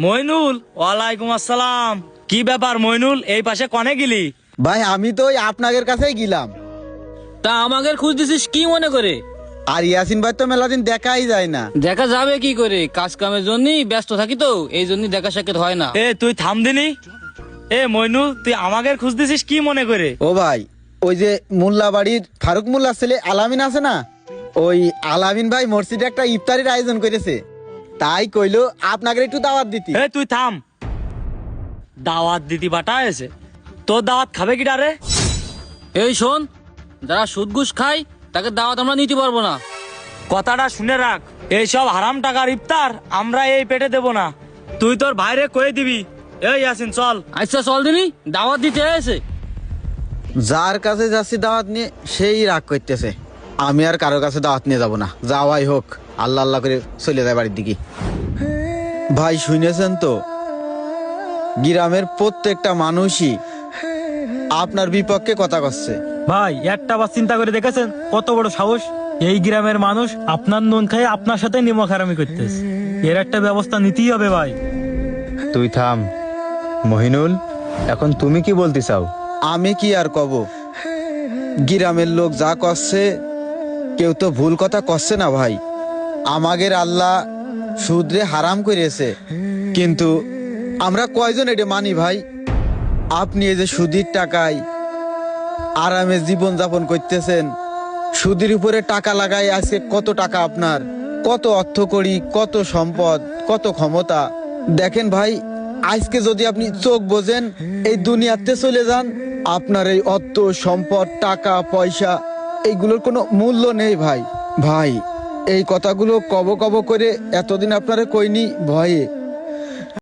মইনুল, ওয়ালাইকুম আসসালাম। কি ব্যাপার মইনুল, এই পাশে কনে গেলি? ভাই আমি তো ওই আপনাদের কাছেই গেলাম। তা আমাদের খুঁজ দিছিস কি মনে করে? আর ইয়াসিন ভাই তো মেলা দিন দেখাই যায় না। দেখা যাবে কি করে, কাজ কামের জন্যই ব্যস্ত থাকি তো, এই জন্য দেখা সাক্ষাৎ হয় না। এ তুই থাম দিনি। এ মইনুল, তুই আমাকে খুঁজতেছিস কি মনে করে? ও ভাই, ওই যে মোল্লা বাড়ির ফারুক মোল্লার ছেলে আলামিন আছে না, ওই আলামিন ভাই মসজিদে একটা ইফতারির আয়োজন করেছে, তাই কইলো আপনাকে একটু দাওয়াত দিতি। এ তুই থাম। দাওয়াত দিতি বাটা এসে, তোর দাওয়াত খাবে কি ডারে? এই শোন, যারা সুদ ঘুষ খায় তাকে দাওয়াত আমরা নিতে পারবো না। কথাটা শুনে রাখ, এইসব হারাম টাকার ইফতার আমরা এই পেটে দেব না। তুই তোর ভাইরে কয়ে দিবি। এই ইয়াসিন চল। আচ্ছা চল দিনি, দাওয়াত দিতে এসে। যার কাছে যাচ্ছি দাওয়াত নিয়ে সেই রাগ করতেছে। আমি আর কারো কাছে দাওয়াত নিয়ে যাব না, যাওয়াই হোক, আল্লাহ আল্লাহ করে চলে যায় বাড়ির দিকে। ভাই শুনেছেন তো, গ্রামের প্রত্যেকটা মানুষই আপনার বিপক্ষে কথা করছে। ভাই একটা বার চিন্তা করে দেখেছেন কত বড় সাহস? এই গ্রামের মানুষ আপনার নুন খাই আপনার সাথে নিমক হারামি করতেছে। এর একটা ব্যবস্থা নিতেই হবে ভাই। তুই থাম মহিনুল, এখন তুমি কি বলতে চাও? আমি কি আর কব, গ্রামের লোক যা করছে কেউ তো ভুল কথা করছে না ভাই। আমাদের আল্লাহ সুদরে হারাম করেছে, কিন্তু আমরা কয়জন এটা মানি ভাই? আপনি এই যে সুদির টাকায় আরামে জীবন যাপন করতেছেন, সুদের উপরে টাকা লাগাই আজকে কত টাকা আপনার, কত অর্থ করি, কত সম্পদ, কত ক্ষমতা। দেখেন ভাই, আজকে যদি আপনি চোখ বোঝেন এই দুনিয়াতে চলে যান, আপনার এই অর্থ সম্পদ টাকা পয়সা এইগুলোর কোনো মূল্য নেই ভাই। ভাই এই কথাগুলো কব কব করে এতদিন আপনারা কইনি ভয়ে,